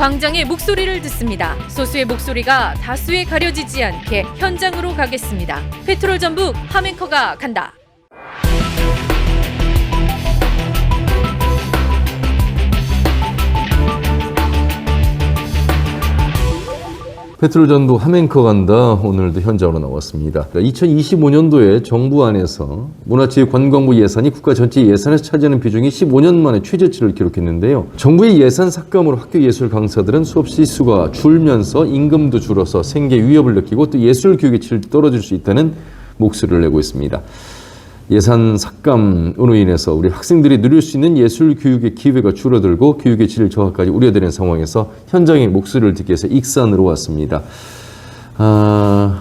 광장의 목소리를 듣습니다. 소수의 목소리가 다수에 가려지지 않게 현장으로 가겠습니다. 페트롤 전북 함앵커가 간다. 페트롤 전북 함앵커 간다. 오늘도 현장으로 나왔습니다. 2025년도에 정부 안에서 문화체육관광부 예산이 국가 전체 예산에서 차지하는 비중이 15년 만에 최저치를 기록했는데요. 정부의 예산 삭감으로 학교 예술 강사들은 수업 시수가 줄면서 임금도 줄어서 생계 위협을 느끼고 또 예술 교육의 질도 떨어질 수 있다는 목소리를 내고 있습니다. 예산 삭감으로 인해서 우리 학생들이 누릴 수 있는 예술 교육의 기회가 줄어들고 교육의 질 저하까지 우려되는 상황에서 현장의 목소리를 듣기 위해서 익산으로 왔습니다.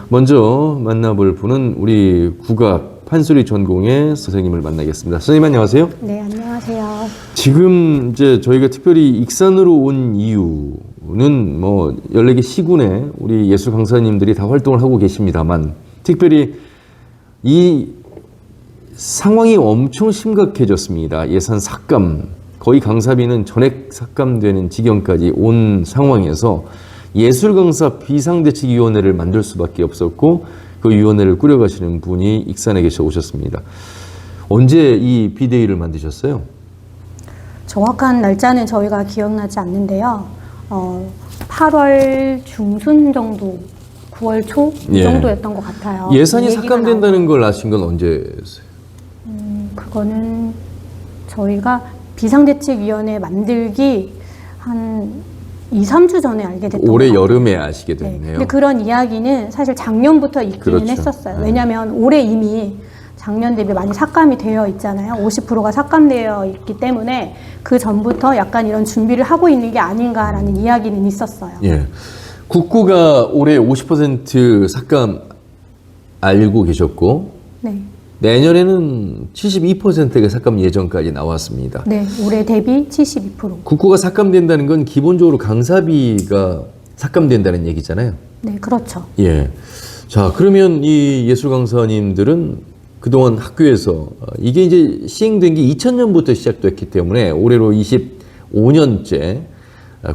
먼저 만나볼 분은 우리 국악 판소리 전공의 선생님을 만나겠습니다. 선생님 안녕하세요. 네, 안녕하세요. 지금 이제 저희가 특별히 익산으로 온 이유는 뭐 14개 시군에 우리 예술 강사님들이 다 활동을 하고 계십니다만 특별히 이 상황이 엄청 심각해졌습니다. 예산 삭감, 거의 강사비는 전액 삭감되는 지경까지 온 상황에서 예술강사 비상대책위원회를 만들 수밖에 없었고 그 위원회를 꾸려가시는 분이 익산에 계셔 오셨습니다. 언제 이 비대위를 만드셨어요? 정확한 날짜는 저희가 기억나지 않는데요. 8월 중순 정도, 9월 초 이 정도였던 것 같아요. 예산이 삭감된다는 걸 아신 건 언제였어요? 그거는 저희가 비상대책위원회 만들기 한 2, 3주 전에 알게 됐던 것 올해 같아요. 여름에 아시게 됐네요. 네. 근데 그런 이야기는 사실 작년부터 있기는 그렇죠. 했었어요. 왜냐하면 올해 이미 작년 대비 많이 삭감이 되어 있잖아요. 50%가 삭감되어 있기 때문에 그 전부터 약간 이런 준비를 하고 있는 게 아닌가라는 이야기는 있었어요. 예. 국고가 올해 50% 삭감 알고 계셨고 네. 내년에는 72%가 삭감 예정까지 나왔습니다. 네, 올해 대비 72%. 국고가 삭감된다는 건 기본적으로 강사비가 삭감된다는 얘기잖아요. 네, 그렇죠. 예. 자, 그러면 이 예술 강사님들은 그동안 학교에서 이게 이제 시행된 게 2000년부터 시작됐기 때문에 올해로 25년째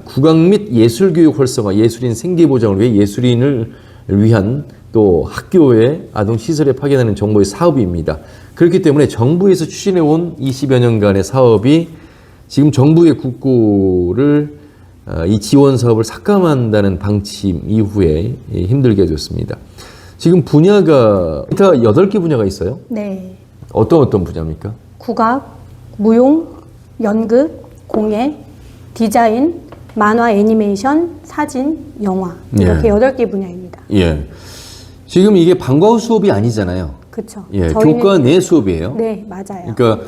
국악 및 예술교육 활성화, 예술인 생계보장을 위해 예술인을 위한 또 학교의 아동시설에 파견하는 정부의 사업입니다. 그렇기 때문에 정부에서 추진해온 20여 년간의 사업이 지금 정부의 국고를 이 지원 사업을 삭감한다는 방침 이후에 힘들게 해줬습니다. 지금 분야가 8개 분야가 있어요? 네. 어떤 분야입니까? 국악, 무용, 연극, 공예, 디자인, 만화, 애니메이션, 사진, 영화 이렇게 8개 분야입니다. 예. 지금 이게 방과 후 수업이 아니잖아요. 그렇죠. 예, 교과 내 수업이에요. 네, 맞아요. 그러니까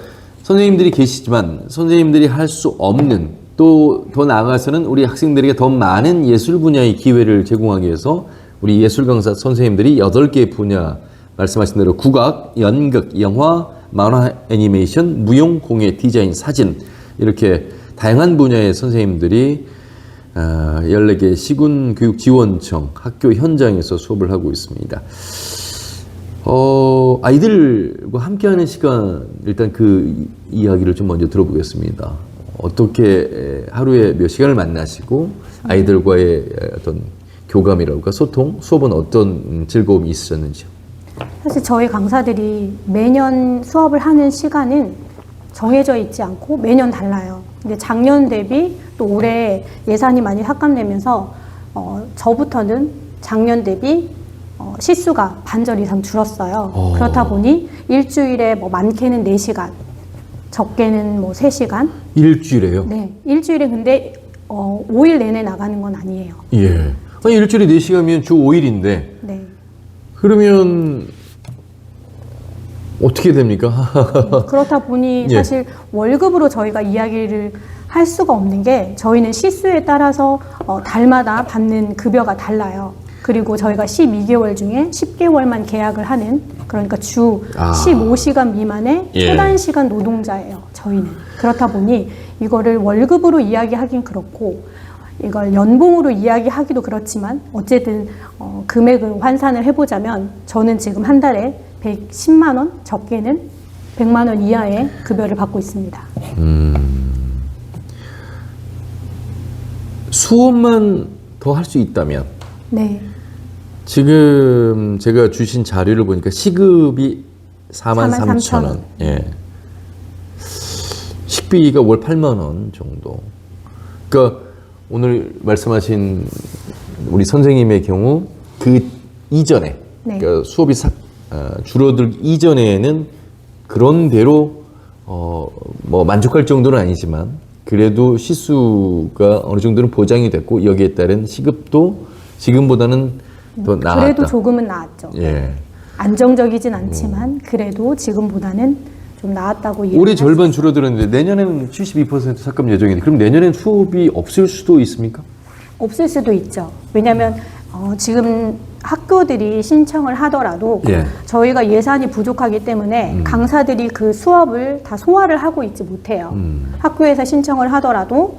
선생님들이 계시지만 선생님들이 할 수 없는 또 더 나아가서는 우리 학생들에게 더 많은 예술 분야의 기회를 제공하기 위해서 우리 예술 강사 선생님들이 8개 분야 말씀하신 대로 국악, 연극, 영화, 만화, 애니메이션, 무용, 공예, 디자인, 사진 이렇게 다양한 분야의 선생님들이 14개 시군교육지원청 학교 현장에서 수업을 하고 있습니다. 아이들과 함께하는 시간 일단 그 이야기를 좀 먼저 들어보겠습니다. 어떻게 하루에 몇 시간을 만나시고 아이들과의 어떤 교감이랄까 소통, 수업은 어떤 즐거움이 있으셨는지요? 사실 저희 강사들이 매년 수업을 하는 시간은 정해져 있지 않고 매년 달라요. 근데 작년 대비 또 올해 예산이 많이 삭감되면서 저부터는 작년 대비 시수가 반절 이상 줄었어요. 그렇다 보니 일주일에 뭐 많게는 4시간, 적게는 뭐 3시간. 일주일에요? 네, 일주일에 근데 5일 내내 나가는 건 아니에요. 예. 아니, 일주일에 4시간이면 주 5일인데 네. 그러면 어떻게 됩니까? 그렇다 보니 예. 사실 월급으로 저희가 이야기를 할 수가 없는 게 저희는 시수에 따라서 달마다 받는 급여가 달라요. 그리고 저희가 12개월 중에 10개월만 계약을 하는 그러니까 주 15시간 미만의 초단시간 노동자예요. 저희는. 그렇다 보니 이거를 월급으로 이야기하긴 그렇고 이걸 연봉으로 이야기하기도 그렇지만 어쨌든 금액을 환산을 해보자면 저는 지금 한 달에 110만 원, 적게는 100만 원 이하의 급여를 받고 있습니다. 수업만 더 할 수 있다면 네. 지금 제가 주신 자료를 보니까 시급이 43,000원. 예. 식비가 월 8만 원 정도. 그러니까 오늘 말씀하신 우리 선생님의 경우 그 이전에 네. 그러니까 수업이 줄어들기 이전에는 그런 대로 뭐 만족할 정도는 아니지만 그래도 시수가 어느 정도는 보장이 됐고 여기에 따른 시급도 지금보다는 더 나았다. 그래도 조금은 나았죠. 예. 안정적이진 않지만 그래도 지금보다는 좀 나았다고 올해 이해할 절반 줄어들었는데 내년에는 72% 삭감 예정인데 그럼 내년엔 수업이 없을 수도 있습니까? 없을 수도 있죠. 왜냐하면 지금 학교들이 신청을 하더라도 예. 저희가 예산이 부족하기 때문에 강사들이 그 수업을 다 소화를 하고 있지 못해요. 학교에서 신청을 하더라도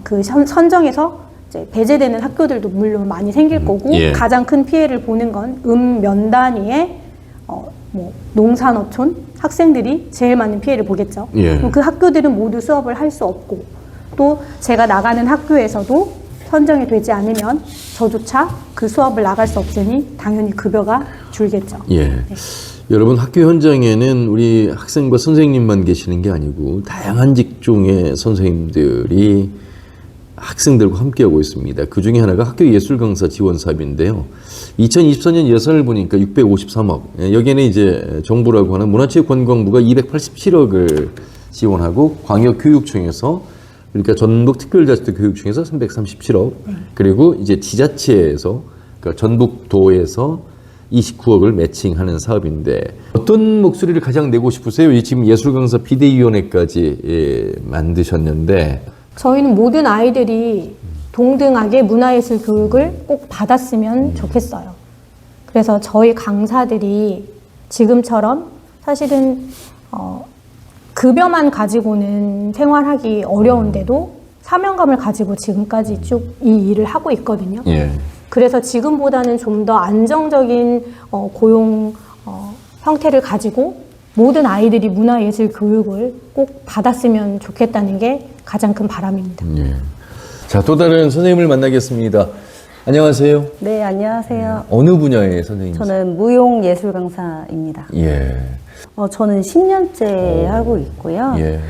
그 선정에서 이제 배제되는 학교들도 물론 많이 생길 거고 예. 가장 큰 피해를 보는 건 면 단위의 뭐 농산어촌 학생들이 제일 많은 피해를 보겠죠. 예. 그럼 그 학교들은 모두 수업을 할 수 없고 또 제가 나가는 학교에서도 선정이 되지 않으면 저조차 그 수업을 나갈 수 없으니 당연히 급여가 줄겠죠. 예. 여러분 학교 현장에는 우리 학생과 선생님만 계시는 게 아니고 다양한 직종의 선생님들이 학생들과 함께하고 있습니다. 그 중에 하나가 학교 예술 강사 지원 사업인데요. 2024년 예산을 보니까 653억. 여기에는 이제 정부라고 하는 문화체육관광부가 287억을 지원하고 광역교육청에서 그러니까 전북특별자치도 교육청에서 337억 그리고 이제 지자체에서 그러니까 전북도에서 29억을 매칭하는 사업인데 어떤 목소리를 가장 내고 싶으세요? 이 지금 예술 강사 비대위원회까지 만드셨는데 저희는 모든 아이들이 동등하게 문화예술 교육을 꼭 받았으면 좋겠어요. 그래서 저희 강사들이 지금처럼 사실은 급여만 가지고는 생활하기 어려운데도 사명감을 가지고 지금까지 쭉 이 일을 하고 있거든요. 예. 그래서 지금보다는 좀 더 안정적인 고용 형태를 가지고 모든 아이들이 문화예술 교육을 꼭 받았으면 좋겠다는 게 가장 큰 바람입니다. 예. 자, 또 다른 선생님을 만나겠습니다. 안녕하세요. 네, 안녕하세요. 어느 분야의 선생님이세요? 저는 무용 예술 강사입니다. 예. 저는 10년째 하고 있고요. 예.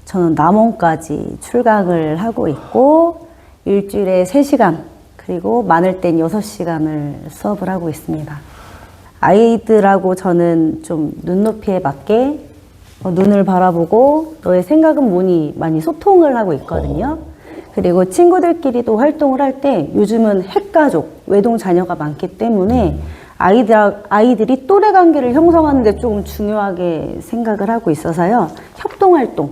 저는 남원까지 출강을 하고 있고 일주일에 3시간 그리고 많을 땐 6시간을 수업을 하고 있습니다. 아이들하고 저는 좀 눈높이에 맞게 눈을 바라보고 너의 생각은 뭐니 많이 소통을 하고 있거든요. 그리고 친구들끼리도 활동을 할 때 요즘은 핵가족, 외동 자녀가 많기 때문에 아이들이 또래 관계를 형성하는 데 조금 중요하게 생각을 하고 있어서요. 협동활동,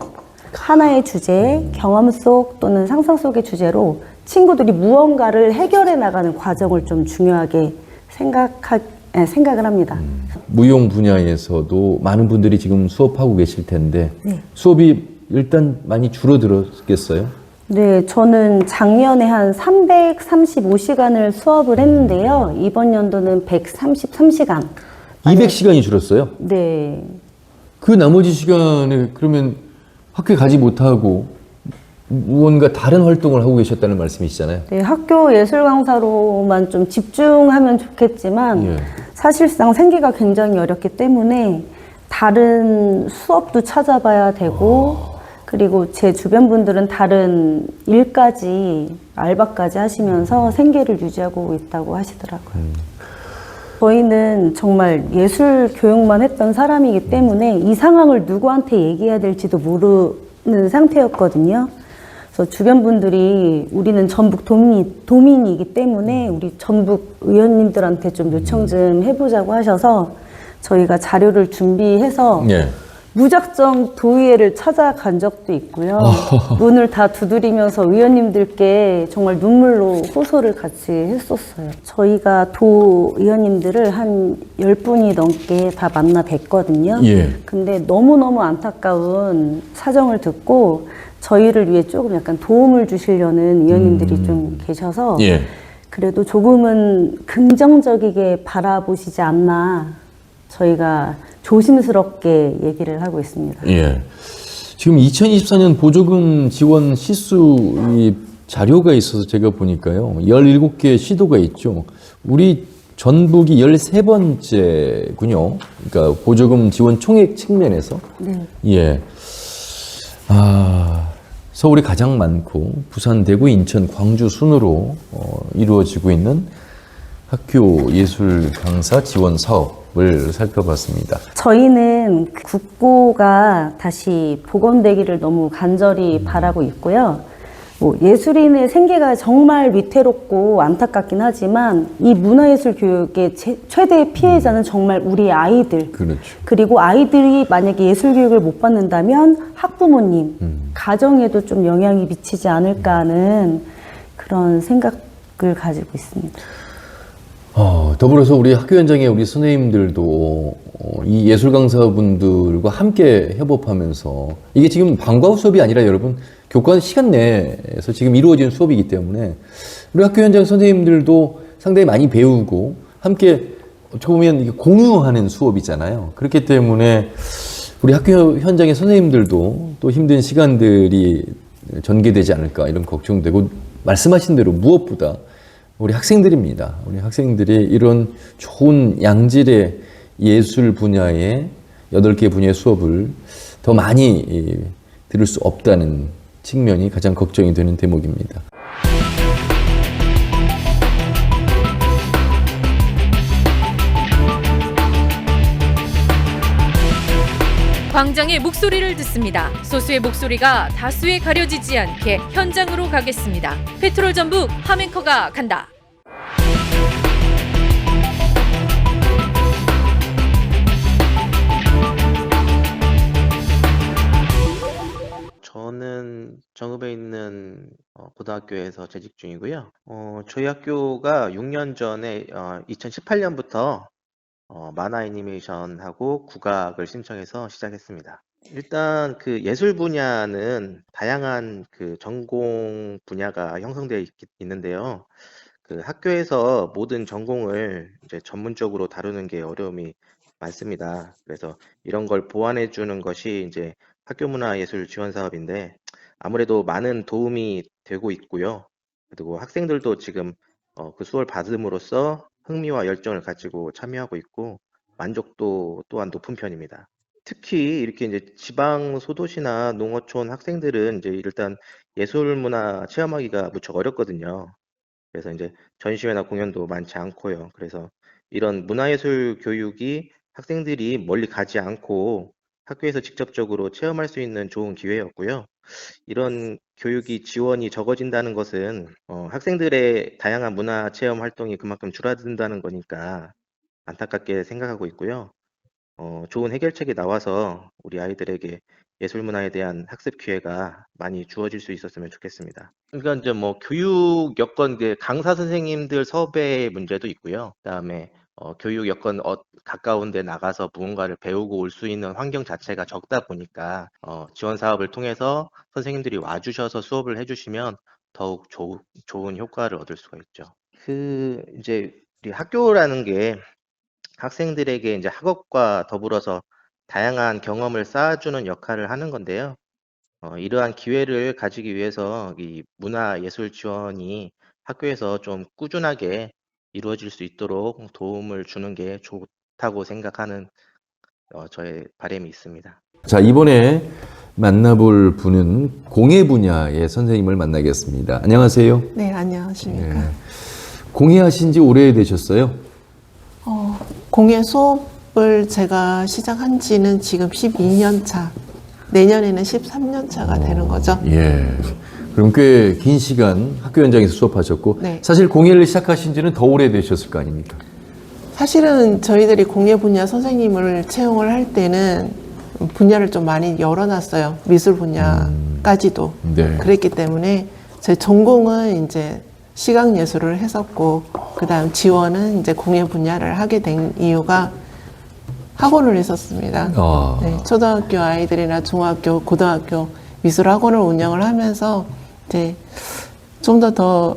하나의 주제, 경험 속 또는 상상 속의 주제로 친구들이 무언가를 해결해 나가는 과정을 좀 중요하게 생각을 합니다. 무용 분야에서도 많은 분들이 지금 수업하고 계실 텐데 네. 수업이 일단 많이 줄어들었겠어요? 네, 저는 작년에 한 335시간을 수업을 했는데요. 이번 연도는 133시간. 200시간이 줄었어요? 네. 그 나머지 시간에 그러면 학교에 가지 못하고 무언가 다른 활동을 하고 계셨다는 말씀이시잖아요. 네, 학교 예술 강사로만 좀 집중하면 좋겠지만 예. 사실상 생계가 굉장히 어렵기 때문에 다른 수업도 찾아봐야 되고 그리고 제 주변 분들은 다른 일까지 알바까지 하시면서 생계를 유지하고 있다고 하시더라고요. 저희는 정말 예술 교육만 했던 사람이기 때문에 이 상황을 누구한테 얘기해야 될지도 모르는 상태였거든요. 그래서 주변 분들이 우리는 전북 도민이기 때문에 우리 전북 의원님들한테 좀 요청 좀 해보자고 하셔서 저희가 자료를 준비해서 예. 무작정 도의회를 찾아간 적도 있고요. 문을 다 두드리면서 의원님들께 정말 눈물로 호소를 같이 했었어요. 저희가 도 의원님들을 한 10분이 넘게 다 만나 뵀거든요. 예. 근데 너무너무 안타까운 사정을 듣고 저희를 위해 조금 약간 도움을 주시려는 의원님들이 좀 계셔서 예. 그래도 조금은 긍정적이게 바라보시지 않나 저희가 조심스럽게 얘기를 하고 있습니다. 예. 지금 2024년 보조금 지원 시수 자료가 있어서 제가 보니까요. 17개의 시도가 있죠. 우리 전북이 13번째군요. 그러니까 보조금 지원 총액 측면에서. 네. 예. 서울이 가장 많고 부산, 대구, 인천, 광주 순으로 이루어지고 있는 학교 예술 강사 지원 사업을 살펴봤습니다. 저희는 국고가 다시 복원되기를 너무 간절히 바라고 있고요. 뭐 예술인의 생계가 정말 위태롭고 안타깝긴 하지만 이 문화예술 교육의 최대 피해자는 정말 우리 아이들. 그렇죠. 그리고 아이들이 만약에 예술 교육을 못 받는다면 학부모님, 가정에도 좀 영향이 미치지 않을까 하는 그런 생각을 가지고 있습니다. 더불어서 우리 학교 현장에 우리 선생님들도 이 예술 강사분들과 함께 협업하면서 이게 지금 방과 후 수업이 아니라 여러분 교권 시간 내에서 지금 이루어지는 수업이기 때문에 우리 학교 현장 선생님들도 상당히 많이 배우고 함께 어떻게 보면 이게 공유하는 수업이잖아요. 그렇기 때문에 우리 학교 현장의 선생님들도 또 힘든 시간들이 전개되지 않을까 이런 걱정되고 말씀하신 대로 무엇보다 우리 학생들입니다. 우리 학생들이 이런 좋은 양질의 예술 분야의 8개 분야의 수업을 더 많이 들을 수 없다는 측면이 가장 걱정이 되는 대목입니다. 광장의 목소리를 듣습니다. 소수의 목소리가 다수에 가려지지 않게 현장으로 가겠습니다. 페트롤 전북 함앵커가 간다. 저는 정읍에 있는 고등학교에서 재직 중이고요. 저희 학교가 6년 전에 2018년부터 만화 애니메이션하고 국악을 신청해서 시작했습니다. 일단 그 예술 분야는 다양한 그 전공 분야가 형성되어 있는데요. 그 학교에서 모든 전공을 이제 전문적으로 다루는 게 어려움이 많습니다. 그래서 이런 걸 보완해 주는 것이 이제 학교 문화 예술 지원 사업인데 아무래도 많은 도움이 되고 있고요. 그리고 학생들도 지금 그 수업을 받음으로써 흥미와 열정을 가지고 참여하고 있고 만족도 또한 높은 편입니다. 특히 이렇게 이제 지방 소도시나 농어촌 학생들은 이제 일단 예술 문화 체험하기가 무척 어렵거든요. 그래서 이제 전시회나 공연도 많지 않고요. 그래서 이런 문화예술 교육이 학생들이 멀리 가지 않고 학교에서 직접적으로 체험할 수 있는 좋은 기회였고요. 이런 교육이 지원이 적어진다는 것은 학생들의 다양한 문화 체험 활동이 그만큼 줄어든다는 거니까 안타깝게 생각하고 있고요. 좋은 해결책이 나와서 우리 아이들에게 예술 문화에 대한 학습 기회가 많이 주어질 수 있었으면 좋겠습니다. 그러니까 이제 뭐 교육 여건 강사 선생님들 섭외 문제도 있고요. 그다음에 교육 여건 가까운 데 나가서 무언가를 배우고 올 수 있는 환경 자체가 적다 보니까 지원 사업을 통해서 선생님들이 와주셔서 수업을 해주시면 더욱 좋은 효과를 얻을 수가 있죠. 그 이제 우리 학교라는 게 학생들에게 이제 학업과 더불어서 다양한 경험을 쌓아주는 역할을 하는 건데요. 이러한 기회를 가지기 위해서 이 문화예술 지원이 학교에서 좀 꾸준하게 이루어질 수 있도록 도움을 주는 게 좋다고 생각하는 저의 바람이 있습니다. 자, 이번에 만나볼 분은 공예 분야의 선생님을 만나겠습니다. 안녕하세요. 네, 안녕하십니까. 공예하신 지 오래되셨어요? 공예 수업을 제가 시작한 지는 지금 12년 차, 내년에는 13년 차가 되는 거죠. 예. 그럼 꽤 긴 시간 학교 현장에서 수업하셨고, 네. 사실 공예를 시작하신 지는 더 오래되셨을 거 아닙니까? 사실은 저희들이 공예 분야 선생님을 채용을 할 때는 분야를 좀 많이 열어놨어요. 미술 분야까지도. 네. 그랬기 때문에 제 전공은 이제 시각예술을 했었고, 그 다음 지원은 이제 공예 분야를 하게 된 이유가 학원을 했었습니다. 네, 초등학교 아이들이나 중학교, 고등학교 미술 학원을 운영을 하면서 이제 좀 더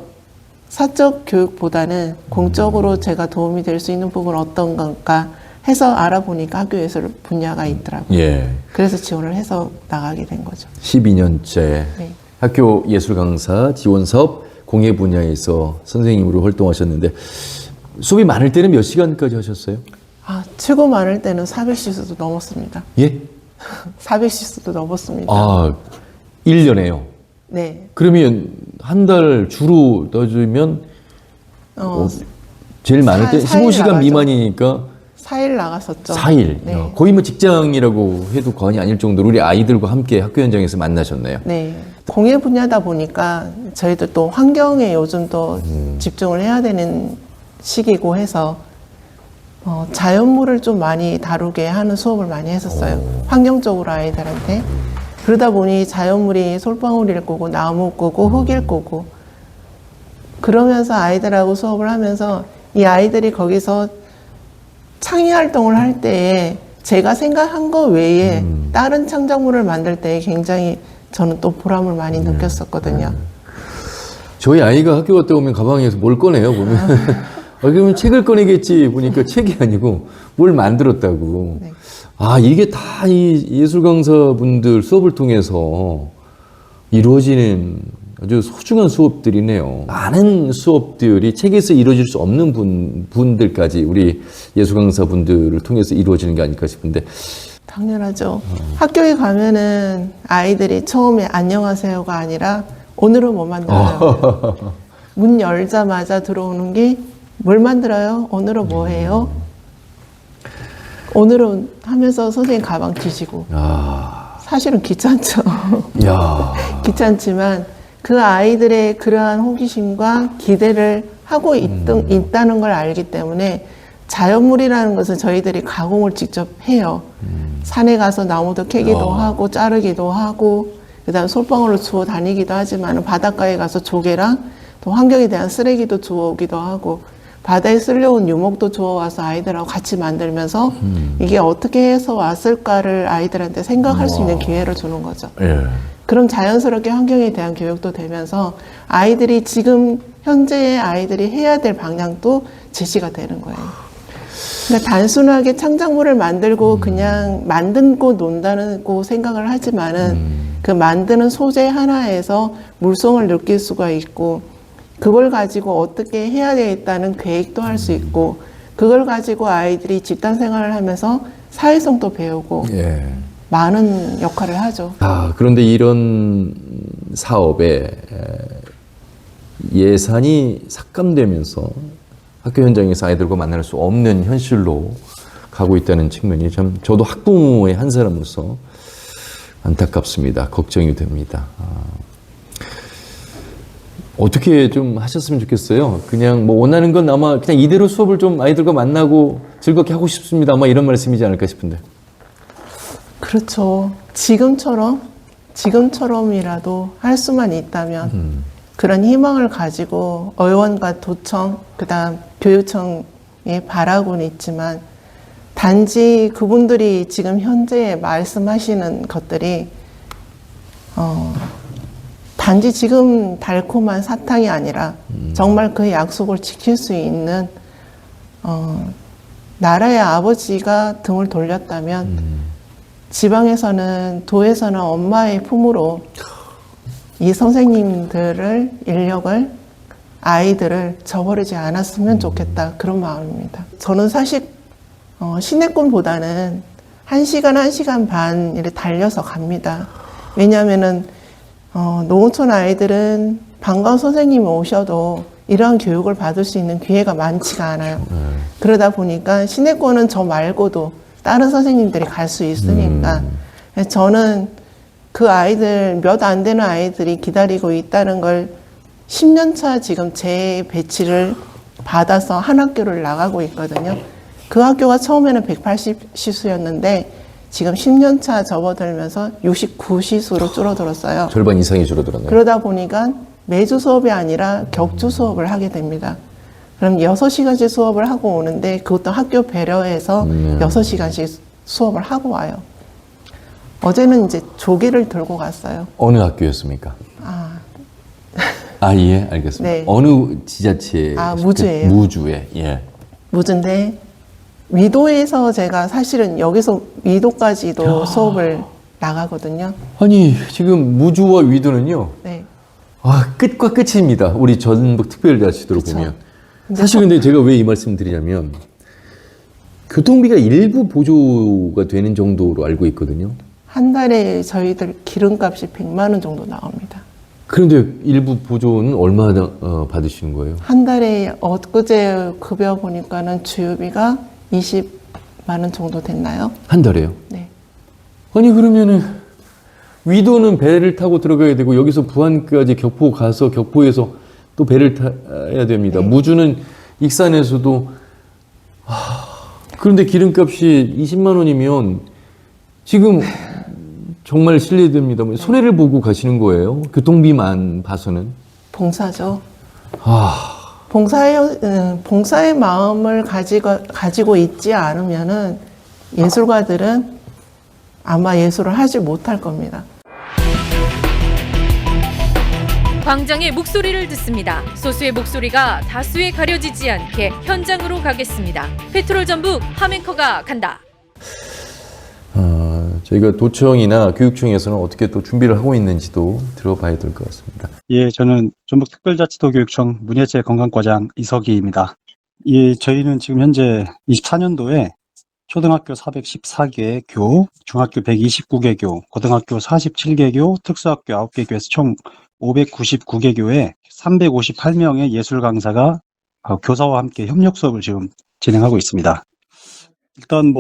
사적 교육보다는 공적으로 제가 도움이 될 수 있는 부분은 어떤 건가 해서 알아보니까 학교 예술 분야가 있더라고요. 예. 그래서 지원을 해서 나가게 된 거죠. 12년째. 네. 학교 예술 강사 지원 사업 공예 분야에서 선생님으로 활동하셨는데 수업이 많을 때는 몇 시간까지 하셨어요? 최고 많을 때는 400시수도 넘었습니다. 예? 400시수도 넘었습니다. 1년에요. 네. 그러면 한 달 주로 넣어주면 제일 많을 때 15시간 나가죠. 미만이니까 4일 나갔었죠. 4일. 네. 거의 뭐 직장이라고 해도 과언이 아닐 정도로 우리 아이들과 함께 학교 현장에서 만나셨네요. 네. 공예 분야다 보니까 저희도 또 환경에 요즘 또 집중을 해야 되는 시기고 해서 자연물을 좀 많이 다루게 하는 수업을 많이 했었어요. 환경적으로 아이들한테. 그러다 보니 자연물이 솔방울일 거고 나무 거고 흙일 거고 그러면서 아이들하고 수업을 하면서 이 아이들이 거기서 창의 활동을 할 때에 제가 생각한 거 외에 다른 창작물을 만들 때 굉장히 저는 또 보람을 많이 느꼈었거든요. 저희 아이가 학교 갔다 오면 가방에서 뭘 꺼내요, 보면. 그러면 책을 꺼내겠지 보니까 책이 아니고 뭘 만들었다고. 네. 이게 다 이 예술 강사분들 수업을 통해서 이루어지는 아주 소중한 수업들이네요. 많은 수업들이 책에서 이루어질 수 없는 분들까지 우리 예술 강사분들을 통해서 이루어지는 게 아닐까 싶은데. 당연하죠. 학교에 가면은 아이들이 처음에 안녕하세요가 아니라 오늘은 뭐 만들어요? 문 열자마자 들어오는 게 뭘 만들어요? 오늘은 뭐 해요? 오늘은 하면서 선생님 가방 뒤지고. 사실은 귀찮죠. 귀찮지만 그 아이들의 그러한 호기심과 기대를 하고 있다는 걸 알기 때문에 자연물이라는 것은 저희들이 가공을 직접 해요. 산에 가서 나무도 캐기도 하고 자르기도 하고 그다음 솔방울로 주워 다니기도 하지만 바닷가에 가서 조개랑 또 환경에 대한 쓰레기도 주워오기도 하고 바다에 쓸려온 유목도 주워와서 아이들하고 같이 만들면서 이게 어떻게 해서 왔을까를 아이들한테 생각할 수 있는 기회를 주는 거죠. 그럼 자연스럽게 환경에 대한 교육도 되면서 아이들이 지금 현재의 아이들이 해야 될 방향도 제시가 되는 거예요. 그러니까 단순하게 창작물을 만들고 그냥 만들고 논다고 생각을 하지만은 그 만드는 소재 하나에서 물성을 느낄 수가 있고 그걸 가지고 어떻게 해야 되겠다는 계획도 할 수 있고 그걸 가지고 아이들이 집단 생활을 하면서 사회성도 배우고 많은 역할을 하죠. 그런데 이런 사업에 예산이 삭감되면서 학교 현장에서 아이들과 만날 수 없는 현실로 가고 있다는 측면이 참 저도 학부모의 한 사람으로서 안타깝습니다. 걱정이 됩니다. 어떻게 좀 하셨으면 좋겠어요. 그냥 뭐 원하는 건 아마 그냥 이대로 수업을 좀 아이들과 만나고 즐겁게 하고 싶습니다. 아마 이런 말씀이지 않을까 싶은데. 그렇죠. 지금처럼이라도 할 수만 있다면 그런 희망을 가지고 의원과 도청, 그다음 교육청에 바라고는 있지만 단지 그분들이 지금 현재 말씀하시는 것들이 단지 지금 달콤한 사탕이 아니라 정말 그 약속을 지킬 수 있는 나라의 아버지가 등을 돌렸다면 지방에서는 도에서는 엄마의 품으로 이 선생님들을 인력을 아이들을 저버리지 않았으면 좋겠다 그런 마음입니다. 저는 사실 시내권보다는 1시간, 1시간 반 이렇게 달려서 갑니다. 왜냐하면은 농어촌 아이들은 반가운 선생님이 오셔도 이러한 교육을 받을 수 있는 기회가 많지가 않아요. 그러다 보니까 시내권은 저 말고도 다른 선생님들이 갈 수 있으니까 저는 그 아이들 몇 안 되는 아이들이 기다리고 있다는 걸 10년 차 지금 재배치를 받아서 한 학교를 나가고 있거든요. 그 학교가 처음에는 180시수였는데 지금 10년 차 접어들면서 69시수로 줄어들었어요. 절반 이상이 줄어들었네요. 그러다 보니까 매주 수업이 아니라 격주 수업을 하게 됩니다. 그럼 6시간씩 수업을 하고 오는데 그것도 학교 배려해서 6시간씩 수업을 하고 와요. 어제는 이제 조개를 들고 갔어요. 어느 학교였습니까? 예, 알겠습니다. 네. 어느 지자체? 무주예요. 무주에, 예. 무주인데 위도에서 제가 사실은 여기서 위도까지도 수업을 나가거든요. 아니, 지금 무주와 위도는요, 네. 끝과 끝입니다. 우리 전북 특별자치도로 그쵸. 보면. 사실 근데 제가 왜 이 말씀 드리냐면 교통비가 일부 보조가 되는 정도로 알고 있거든요. 한 달에 저희들 기름값이 100만 원 정도 나옵니다. 그런데 일부 보조는 얼마나 받으시는 거예요? 한 달에 엊그제 급여 보니까는 주유비가 20만 원 정도 됐나요? 한 달에요? 네. 아니 그러면은 위도는 배를 타고 들어가야 되고 여기서 부안까지 격포 가서 격포에서 또 배를 타야 됩니다. 네. 무주는 익산에서도 그런데 기름값이 20만 원이면 지금 정말 실례됩니다. 손해를 보고 가시는 거예요? 교통비만 봐서는. 봉사죠. 봉사의 마음을 가지고 있지 않으면은 예술가들은 아마 예술을 하지 못할 겁니다. 광장의 목소리를 듣습니다. 소수의 목소리가 다수에 가려지지 않게 현장으로 가겠습니다. 페트롤 전북 함앵커가 간다. 저희가 도청이나 교육청에서는 어떻게 또 준비를 하고 있는지도 들어봐야 될 것 같습니다. 예, 저는 전북특별자치도교육청 문예재 건강과장 이석희입니다. 예, 저희는 지금 현재 24년도에 초등학교 414개 교, 중학교 129개 교, 고등학교 47개 교, 특수학교 9개 교에서 총 599개 교에 358명의 예술 강사가 교사와 함께 협력 수업을 지금 진행하고 있습니다. 일단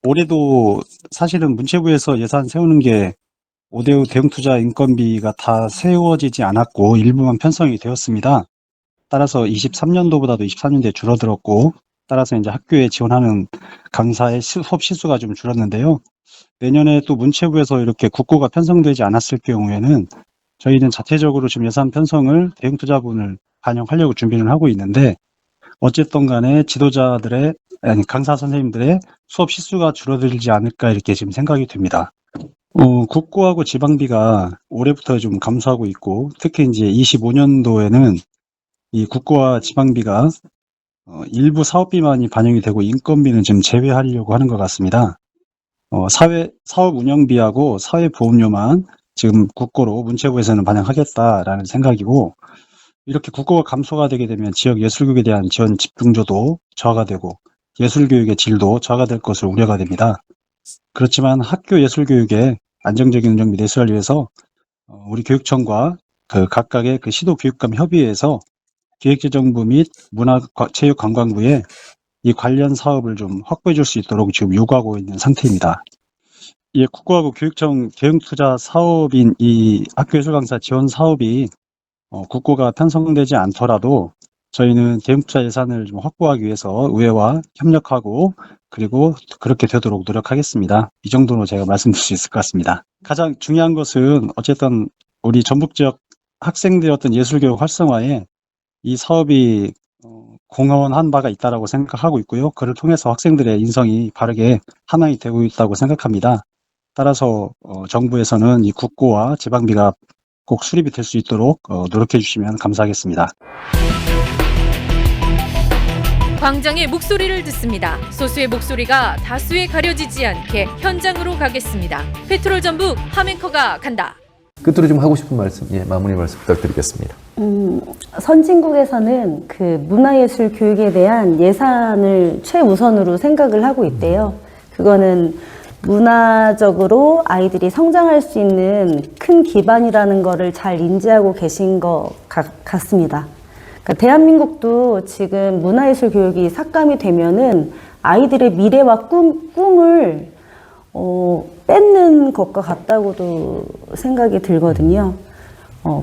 올해도 사실은 문체부에서 예산 세우는 게 5대5 대형투자 인건비가 다 세워지지 않았고 일부만 편성이 되었습니다. 따라서 23년도보다도 23년도에 줄어들었고 따라서 이제 학교에 지원하는 강사의 수업 시수가 좀 줄었는데요. 내년에 또 문체부에서 이렇게 국고가 편성되지 않았을 경우에는 저희는 자체적으로 지금 예산 편성을 대형투자분을 반영하려고 준비를 하고 있는데 어쨌든 간에 강사 선생님들의 수업 시수가 줄어들지 않을까 이렇게 지금 생각이 됩니다. 국고하고 지방비가 올해부터 좀 감소하고 있고 특히 이제 25년도에는 이 국고와 지방비가 일부 사업비만이 반영이 되고 인건비는 좀 제외하려고 하는 것 같습니다. 사업 운영비하고 사회보험료만 지금 국고로 문체부에서는 반영하겠다라는 생각이고 이렇게 국고가 감소가 되게 되면 지역 예술교육에 대한 지원 집중도도 저하가 되고 예술교육의 질도 저하가 될 것으로 우려가 됩니다. 그렇지만 학교 예술교육의 안정적인 운영 및 예술화를 위해서 우리 교육청과 각각의 시도교육감 협의회에서 기획재정부 및 문화체육관광부에 이 관련 사업을 좀 확보해 줄 수 있도록 지금 요구하고 있는 상태입니다. 이 국고하고 교육청 대형투자 사업인 이 학교예술강사 지원 사업이 국고가 편성되지 않더라도 저희는 대형투자 예산을 좀 확보하기 위해서 의회와 협력하고 그리고 그렇게 되도록 노력하겠습니다. 이 정도로 제가 말씀드릴 수 있을 것 같습니다. 가장 중요한 것은 어쨌든 우리 전북 지역 학생들의 어떤 예술교육 활성화에 이 사업이 공헌한 바가 있다고 생각하고 있고요. 그를 통해서 학생들의 인성이 바르게 함양이 되고 있다고 생각합니다. 따라서 정부에서는 이 국고와 지방비가 꼭 수립이 될 수 있도록 노력해 주시면 감사하겠습니다. 광장의 목소리를 듣습니다. 소수의 목소리가 다수에 가려지지 않게 현장으로 가겠습니다. 페트롤 전북 함앵커가 간다. 끝으로 좀 하고 싶은 말씀, 마무리 말씀 부탁드리겠습니다. 선진국에서는 문화예술 교육에 대한 예산을 최우선으로 생각을 하고 있대요. 그거는 문화적으로 아이들이 성장할 수 있는 큰 기반이라는 거를 잘 인지하고 계신 것 같습니다. 그러니까 대한민국도 지금 문화예술 교육이 삭감이 되면은 아이들의 미래와 꿈을 뺏는 것과 같다고도 생각이 들거든요.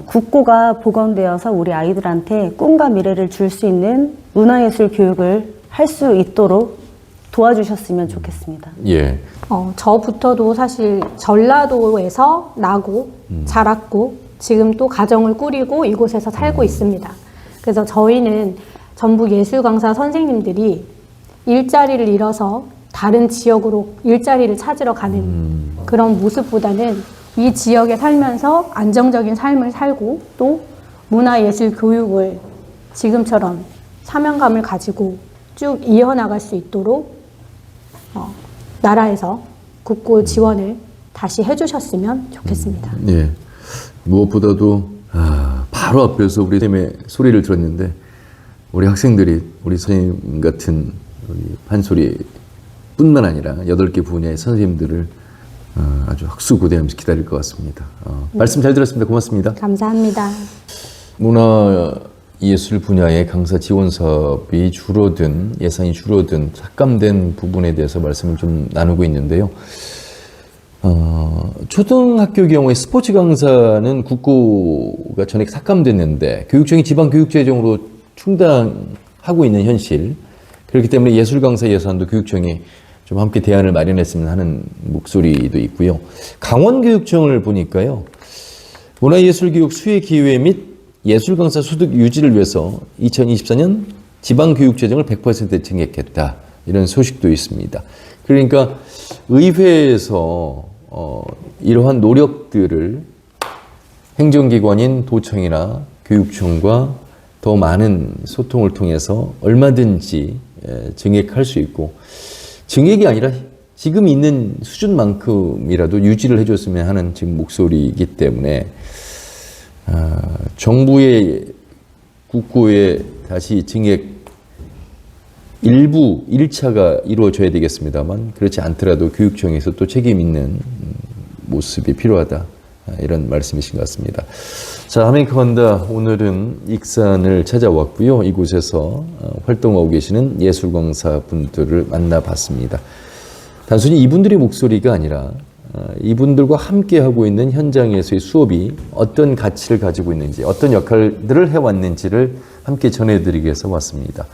국고가 복원되어서 우리 아이들한테 꿈과 미래를 줄 수 있는 문화예술 교육을 할 수 있도록 도와주셨으면 좋겠습니다. 예. 저부터도 사실 전라도에서 나고 자랐고 지금 또 가정을 꾸리고 이곳에서 살고 있습니다. 그래서 저희는 전북 예술강사 선생님들이 일자리를 잃어서 다른 지역으로 일자리를 찾으러 가는 그런 모습보다는 이 지역에 살면서 안정적인 삶을 살고 또 문화예술 교육을 지금처럼 사명감을 가지고 쭉 이어나갈 수 있도록 나라에서 국고 지원을 다시 해주셨으면 좋겠습니다. 무엇보다도 바로 앞에서 우리 선생님의 소리를 들었는데 우리 학생들이 우리 선생님 같은 우리 판소리뿐만 아니라 8개 분야의 선생님들을 아주 학수고대하면서 기다릴 것 같습니다. 말씀 잘 들었습니다. 고맙습니다. 감사합니다. 문화예술 분야의 강사 지원 사업이 줄어든, 예산이 줄어든 삭감된 부분에 대해서 말씀을 좀 나누고 있는데요. 초등학교 경우에 스포츠 강사는 국고가 전액 삭감됐는데 교육청이 지방교육재정으로 충당하고 있는 현실, 그렇기 때문에 예술 강사 예산도 교육청이 좀 함께 대안을 마련했으면 하는 목소리도 있고요. 강원교육청을 보니까요, 문화예술교육 수혜 기회 및 예술 강사 소득 유지를 위해서 2024년 지방교육재정을 100% 증액했다, 이런 소식도 있습니다. 그러니까 의회에서 이러한 노력들을 행정기관인 도청이나 교육청과 더 많은 소통을 통해서 얼마든지 증액할 수 있고, 증액이 아니라 지금 있는 수준만큼이라도 유지를 해줬으면 하는 지금 목소리이기 때문에 정부의 국고에 다시 증액 일부 1차가 이루어져야 되겠습니다만, 그렇지 않더라도 교육청에서 또 책임 있는 모습이 필요하다, 이런 말씀이신 것 같습니다. 자, 하메이커간다 오늘은 익산을 찾아왔고요. 이곳에서 활동하고 계시는 예술강사 분들을 만나봤습니다. 단순히 이분들의 목소리가 아니라 이분들과 함께 하고 있는 현장에서의 수업이 어떤 가치를 가지고 있는지, 어떤 역할들을 해왔는지를 함께 전해드리기 위해서 왔습니다.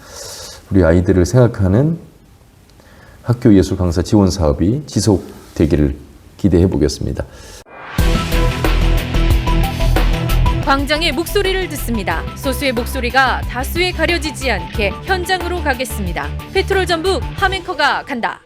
우리 아이들을 생각하는 학교 예술 강사 지원 사업이 지속되기를 기대해 보겠습니다. 광장의 목소리를 듣습니다. 소수의 목소리가 다수에 가려지지 않게 현장으로 가겠습니다. 페트롤 전북 함앵커가 간다.